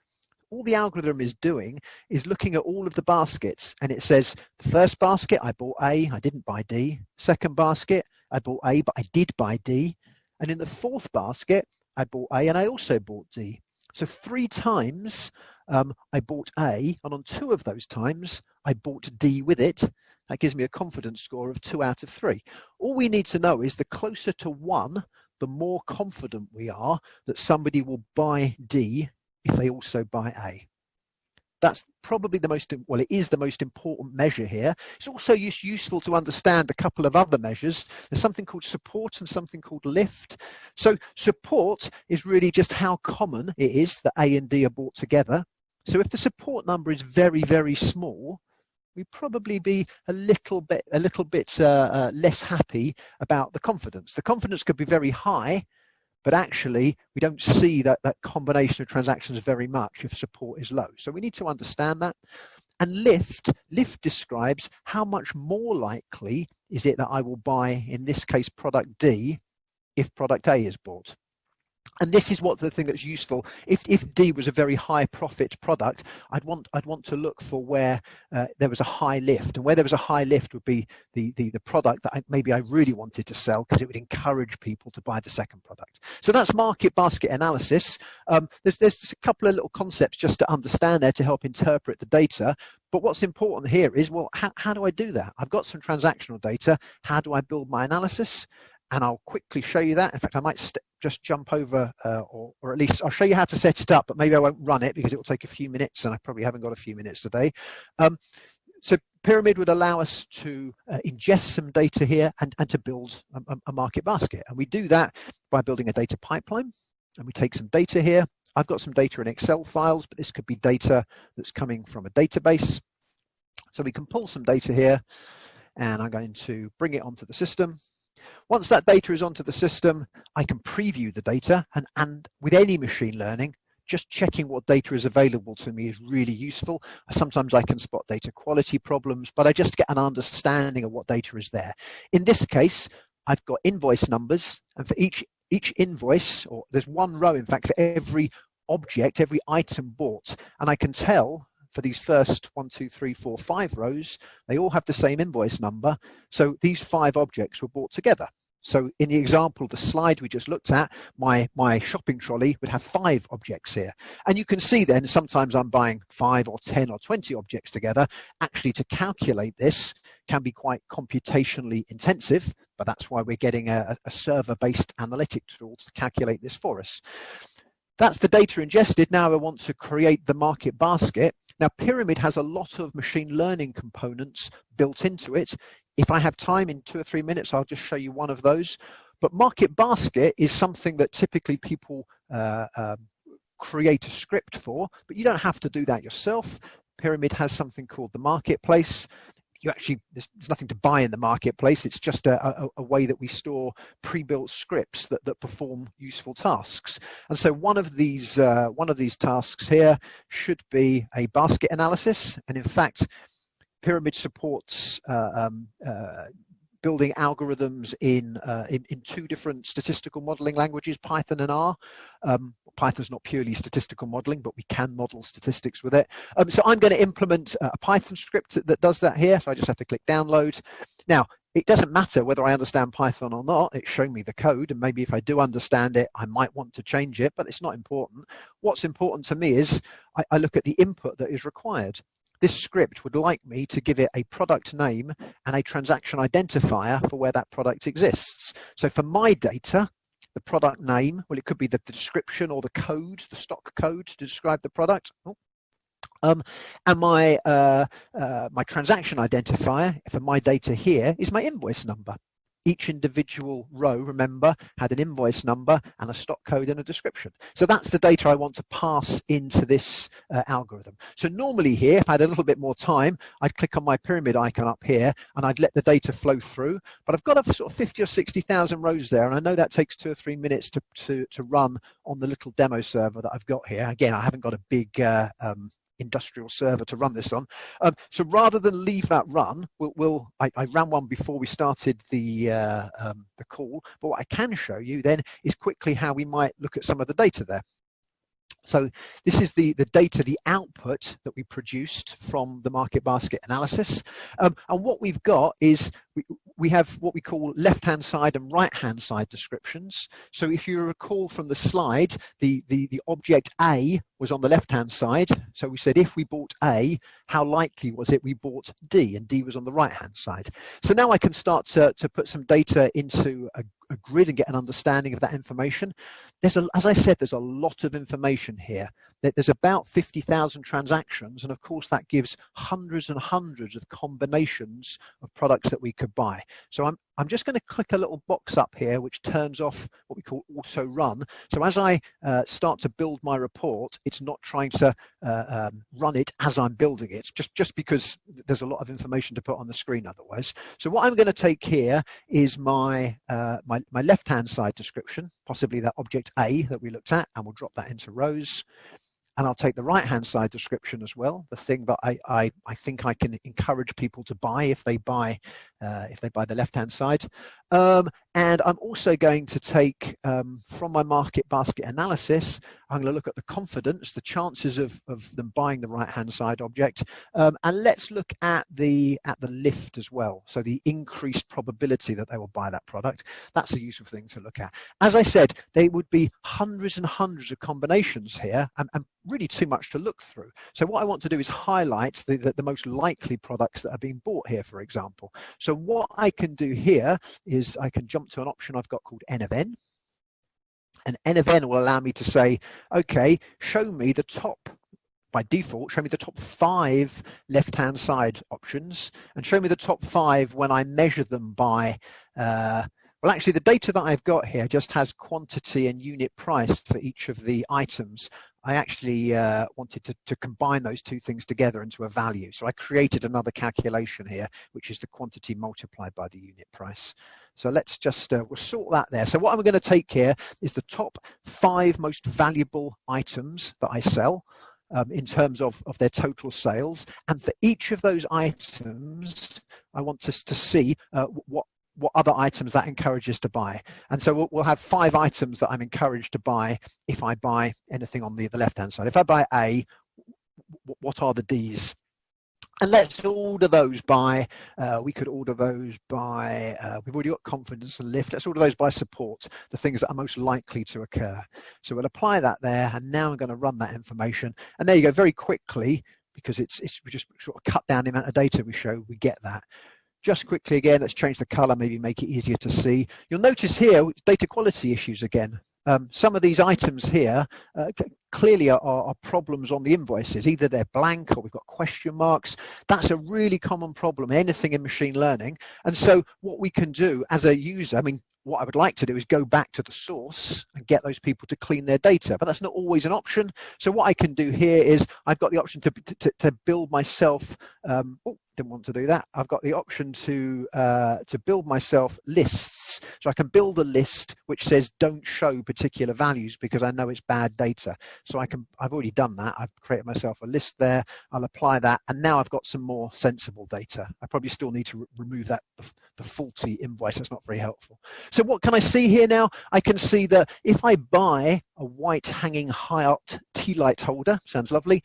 All the algorithm is doing is looking at all of the baskets, and it says, the first basket, I bought A, I didn't buy D. Second basket, I bought A, but I did buy D. And in the fourth basket, I bought A and I also bought D. So 3 times I bought A, and on 2 of those times, I bought D with it. That gives me a confidence score of 2 out of 3. All we need to know is the closer to 1, the more confident we are that somebody will buy D if they also buy A. That's probably it is the most important measure here. It's also useful to understand a couple of other measures. There's something called support and something called lift. So support is really just how common it is that A and D are bought together. So if the support number is very, very small, we'd probably be a little bit less happy about the confidence. The confidence could be very high, but actually we don't see that combination of transactions very much if support is low. So we need to understand that. And lift describes how much more likely is it that I will buy, in this case, product D, if product A is bought. And this is what the thing that's useful. If D was a very high profit product, I'd want to look for where there was a high lift, and where there was a high lift would be the product that maybe I really wanted to sell, because it would encourage people to buy the second product. So that's market basket analysis. There's just a couple of little concepts just to understand there to help interpret the data. But what's important here is, well, how do I do that? I've got some transactional data. How do I build my analysis? And I'll quickly show you that. In fact, I might just jump over, or at least I'll show you how to set it up, but maybe I won't run it because it will take a few minutes, and I probably haven't got a few minutes today. So Pyramid would allow us to ingest some data here and to build a market basket. And we do that by building a data pipeline. And we take some data here. I've got some data in Excel files, but this could be data that's coming from a database. So we can pull some data here, and I'm going to bring it onto the system. Once that data is onto the system, I can preview the data, and with any machine learning, just checking what data is available to me is really useful. Sometimes I can spot data quality problems, but I just get an understanding of what data is there. In this case, I've got invoice numbers, and for each invoice, or there's one row, in fact, for every object, every item bought, and I can tell for these first 1, 2, 3, 4, 5 rows, they all have the same invoice number. So these 5 objects were bought together. So in the example, the slide we just looked at, my shopping trolley would have 5 objects here. And you can see then sometimes I'm buying 5 or 10 or 20 objects together. Actually, to calculate this can be quite computationally intensive, but that's why we're getting a server-based analytic tool to calculate this for us. That's the data ingested. Now I want to create the market basket. Now Pyramid has a lot of machine learning components built into it. If I have time in 2 or 3 minutes, I'll just show you one of those. But market basket is something that typically people create a script for, but you don't have to do that yourself. Pyramid has something called the marketplace. There's nothing to buy in the marketplace. It's just a way that we store pre-built scripts that perform useful tasks. And so one of these tasks here should be a basket analysis. And in fact, Pyramid supports building algorithms in 2 different statistical modeling languages, Python and R. Python's not purely statistical modeling, but we can model statistics with it. So I'm going to implement a Python script that does that here. So I just have to click download. Now, it doesn't matter whether I understand Python or not. It's showing me the code, and maybe if I do understand it, I might want to change it, but it's not important. What's important to me is I look at the input that is required. This script would like me to give it a product name and a transaction identifier for where that product exists. So for my data, the product name, well, it could be the description or the code, the stock code to describe the product. And my transaction identifier for my data here is my invoice number. Each individual row, remember, had an invoice number and a stock code and a description. So that's the data I want to pass into this algorithm. So normally here, if I had a little bit more time, I'd click on my pyramid icon up here and I'd let the data flow through. But I've got a sort of 50 or 60,000 rows there, and I know that takes 2 or 3 minutes to run on the little demo server that I've got here. Again, I haven't got a big industrial server to run this on. So rather than leave that run, I ran one before we started the call, but what I can show you then is quickly how we might look at some of the data there. So this is the data, the output that we produced from the market basket analysis. And what we've got is we have what we call left-hand side and right-hand side descriptions. So if you recall from the slide, the object A was on the left-hand side. So we said if we bought A, how likely was it we bought D? And D was on the right-hand side. So now I can start to put some data into a grid and get an understanding of that information. As I said, there's a lot of information here. There's about 50,000 transactions, and of course that gives hundreds and hundreds of combinations of products that we could buy. So I'm just going to click a little box up here which turns off what we call auto run. So as I start to build my report, it's not trying to run it as I'm building it, just because there's a lot of information to put on the screen otherwise. So what I'm going to take here is my left-hand side description, possibly that object A that we looked at, and we'll drop that into rows. And I'll take the right-hand side description as well, the thing that I think I can encourage people to buy if they buy the left-hand side. And I'm also going to take from my market basket analysis, I'm going to look at the confidence, the chances of them buying the right-hand side object, and let's look at the lift as well. So the increased probability that they will buy that product. That's a useful thing to look at. As I said, there would be hundreds and hundreds of combinations here, and really too much to look through. So what I want to do is highlight the most likely products that are being bought here, for example. So what I can do here is I can jump to an option I've got called N of N. And N of N will allow me to say, okay, show me the top by default, show me the top 5 left-hand side options, and show me the top 5 when I measure them by, well, actually, the data that I've got here just has quantity and unit price for each of the items. I actually wanted to combine those two things together into a value. So I created another calculation here, which is the quantity multiplied by the unit price. So let's just, we'll sort that there. So what I'm going to take here is the top 5 most valuable items that I sell in terms of their total sales. And for each of those items, I want us to see what other items that encourages to buy. And so we'll have 5 items that I'm encouraged to buy if I buy anything on the left-hand side. If I buy A, what are the Ds? And let's order those by, we could order those by, we've already got confidence and lift. Let's order those by support, the things that are most likely to occur. So we'll apply that there, and now I'm going to run that information. And there you go, very quickly, because we just sort of cut down the amount of data we show, we get that. Just quickly again, let's change the color, maybe make it easier to see. You'll notice here, data quality issues again. Some of these items here clearly are problems on the invoices. Either they're blank or we've got question marks. That's a really common problem, anything in machine learning. And so what we can do as a user, I mean, what I would like to do is go back to the source and get those people to clean their data, but that's not always an option. So what I can do here is I've got the option to build myself, didn't want to do that. I've got the option to build myself lists. So I can build a list which says don't show particular values because I know it's bad data. So I've already done that. I've created myself a list there. I'll apply that. And now I've got some more sensible data. I probably still need to remove that, the faulty invoice. That's not very helpful. So what can I see here now? I can see that if I buy a white hanging high-art tea light holder, sounds lovely,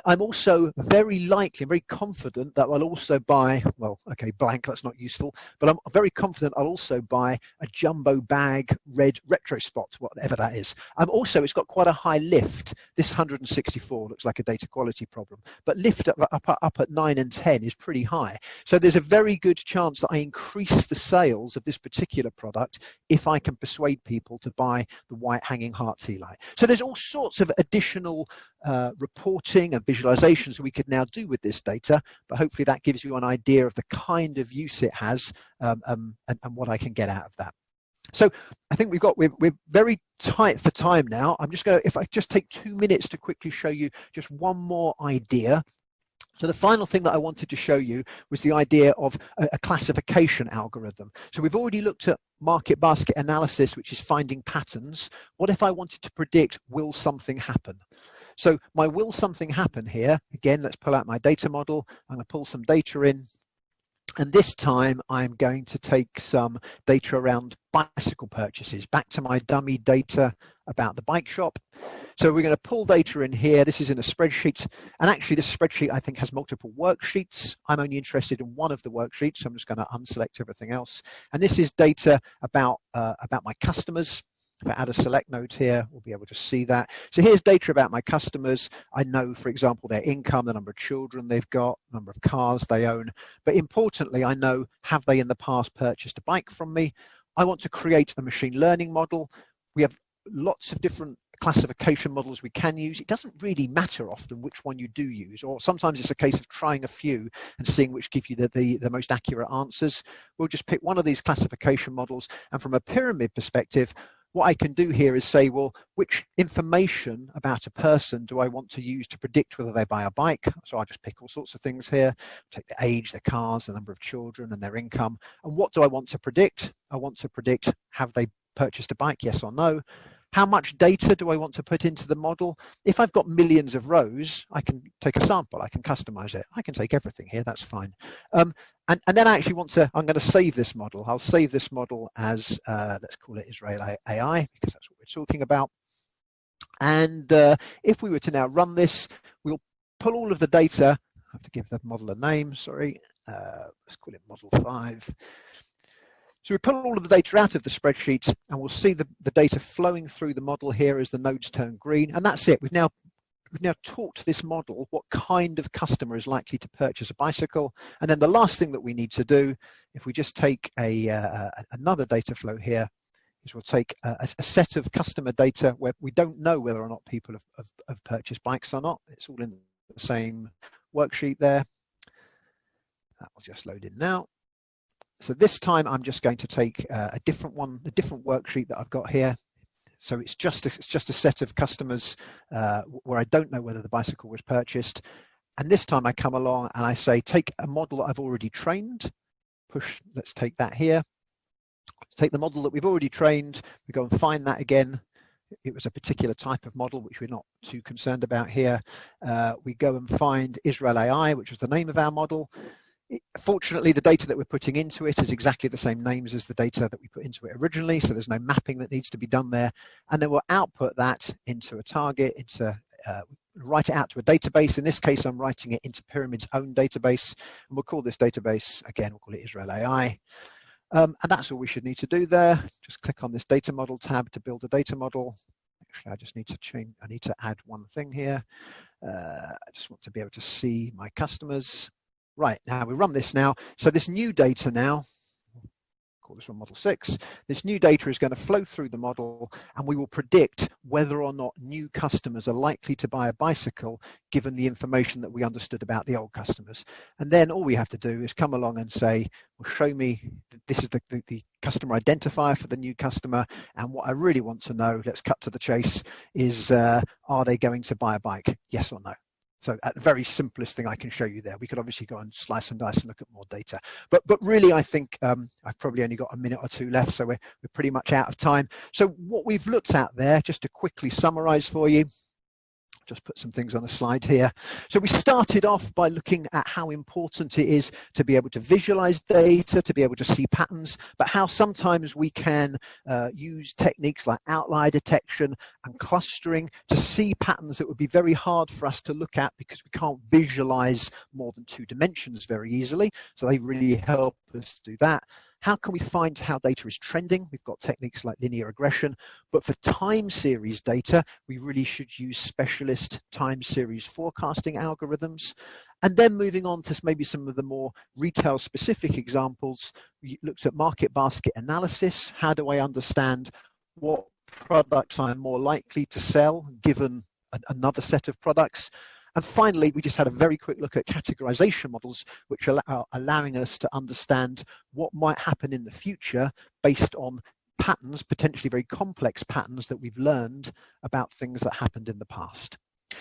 I'm also very likely, I'm very confident that I'll also buy, well, okay, blank, that's not useful, but I'm very confident I'll also buy a jumbo bag red retro spot, whatever that is. Also, it's got quite a high lift. This 164 looks like a data quality problem, but lift up at 9 and 10 is pretty high. So there's a very good chance that I increase the sales of this particular product if I can persuade people to buy the white hanging heart tea light. So there's all sorts of additional reporting and visualizations we could now do with this data, but hopefully that gives you an idea of the kind of use it has and what I can get out of that. So I think we're very tight for time now. I'm just going to, if I just take 2 minutes to quickly show you just one more idea. So the final thing that I wanted to show you was the idea of a classification algorithm. So we've already looked at market basket analysis, which is finding patterns. What if I wanted to predict, will something happen? So my will something happen here, again, let's pull out my data model. I'm going to pull some data in. And this time I'm going to take some data around bicycle purchases, back to my dummy data about the bike shop. So we're going to pull data in here. This is in a spreadsheet. And actually this spreadsheet, I think, has multiple worksheets. I'm only interested in one of the worksheets, so I'm just going to unselect everything else. And this is data about my customers. If I add a select node here, we'll be able to see that. So here's data about my customers. I know, for example, their income, the number of children they've got, the number of cars they own. But importantly, I know, have they in the past purchased a bike from me? I want to create a machine learning model. We have lots of different classification models we can use. It doesn't really matter often which one you do use, or sometimes it's a case of trying a few and seeing which give you the most accurate answers. We'll just pick one of these classification models, and from a pyramid perspective, what I can do here is say, well, which information about a person do I want to use to predict whether they buy a bike? So I'll just pick all sorts of things here, take their age, their cars, the number of children, and their income. And what do I want to predict? I want to predict, have they purchased a bike, yes or no? How much data do I want to put into the model? If I've got millions of rows, I can take a sample, I can customize it. I can take everything here, that's fine. And then I actually I'm going to save this model. I'll save this model as, let's call it Israel AI, because that's what we're talking about. And if we were to now run this, we'll pull all of the data. I have to give the model a name, sorry. Let's call it model 5. So we pull all of the data out of the spreadsheet, and we'll see the data flowing through the model here as the nodes turn green. And that's it. We've now taught this model what kind of customer is likely to purchase a bicycle. And then the last thing that we need to do, if we just take another data flow here, is we'll take a set of customer data where we don't know whether or not people have purchased bikes or not. It's all in the same worksheet there. That will just load in now. So this time I'm just going to take a different worksheet that I've got here. So it's just a set of customers where I don't know whether the bicycle was purchased. And this time I come along and I say, take a model that I've already trained. Let's take that here. Take the model that we've already trained. We go and find that again. It was a particular type of model, which we're not too concerned about here. We go and find Israel AI, which was the name of our model. Fortunately, the data that we're putting into it is exactly the same names as the data that we put into it originally, so there's no mapping that needs to be done there. And then we'll output that into a target, write it out to a database. In this case, I'm writing it into Pyramid's own database, and we'll call this database, again, we'll call it Israel AI. And that's all we should need to do there. Just click on this data model tab to build a data model. Actually, I just need to change, I need to add one thing here. I just want to be able to see my customers. Right, now we run this now. So this new data now, call this one model 6, this new data is going to flow through the model, and we will predict whether or not new customers are likely to buy a bicycle given the information that we understood about the old customers. And then all we have to do is come along and say, well, show me, this is the customer identifier for the new customer, and what I really want to know, let's cut to the chase, is are they going to buy a bike, yes or no? So at the very simplest thing I can show you there. We could obviously go and slice and dice and look at more data. But really, I think I've probably only got a minute or two left, so we're pretty much out of time. So what we've looked at there, just to quickly summarize for you, just put some things on a slide here. So we started off by looking at how important it is to be able to visualize data, to be able to see patterns, but how sometimes we can use techniques like outlier detection and clustering to see patterns that would be very hard for us to look at because we can't visualize more than 2 dimensions very easily. So they really help us do that. How can we find how data is trending? We've got techniques like linear regression, but for time series data, we really should use specialist time series forecasting algorithms. And then moving on to maybe some of the more retail specific examples, we looked at market basket analysis. How do I understand what products I'm more likely to sell given another set of products? And finally, we just had a very quick look at categorization models, which are allowing us to understand what might happen in the future based on patterns, potentially very complex patterns that we've learned about things that happened in the past.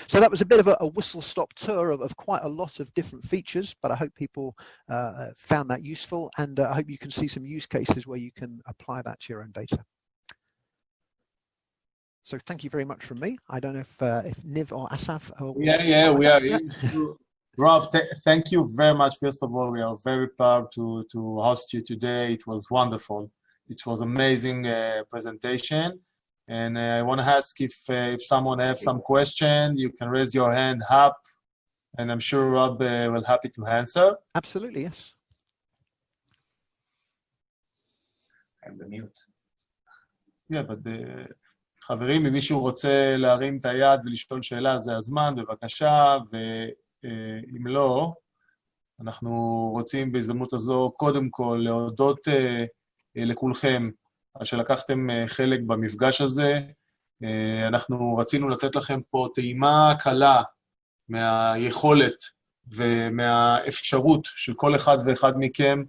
So that was a bit of a whistle-stop tour of quite a lot of different features, but I hope people found that useful, and I hope you can see some use cases where you can apply that to your own data. So thank you very much from me. I don't know if Niv or Asaf. We are. Rob, thank you very much. First of all, we are very proud to host you today. It was wonderful. It was amazing presentation. And I want to ask if someone has some question, you can raise your hand up, and I'm sure Rob will happy to answer. Absolutely, yes. I'm the mute. Yeah, but חברים, אם מישהו רוצה להרים את היד ולשאול שאלה, זה הזמן, בבקשה, ואם לא, אנחנו רוצים בהזדמנות הזו קודם כל להודות לכולכם שלקחתם חלק במפגש הזה. אנחנו רצינו לתת לכם פה טעימה קלה מהיכולת ומהאפשרות של כל אחד ואחד מכם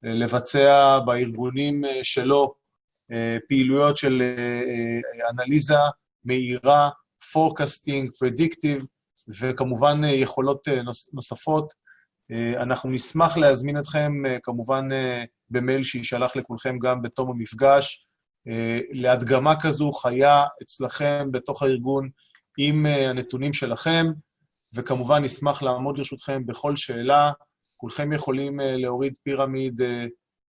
לבצע בארגונים שלו פעילויות של אנליזה מהירה, פורקסטינג, פרדיקטיב, וכמובן יכולות נוספות. אנחנו נשמח להזמין אתכם, כמובן במייל שישלח לכולכם גם בתום המפגש, להדגמה כזו חיה אצלכם בתוך הארגון עם הנתונים שלכם, וכמובן נשמח לעמוד לרשותכם בכל שאלה. כולכם יכולים להוריד פירמיד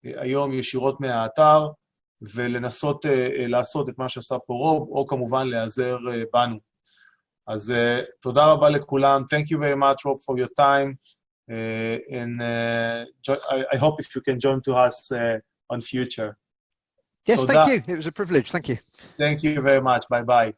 היום ישירות מהאתר, ולנסות לעשות את מה שעשה פה רוב, או כמובן להיעזר בנו. אז תודה רבה לכולם. Thank you very much, Rob, for your time. And I hope if you can join to us on future. Yes, thank you. It was a privilege. Thank you. Thank you very much. Bye-bye.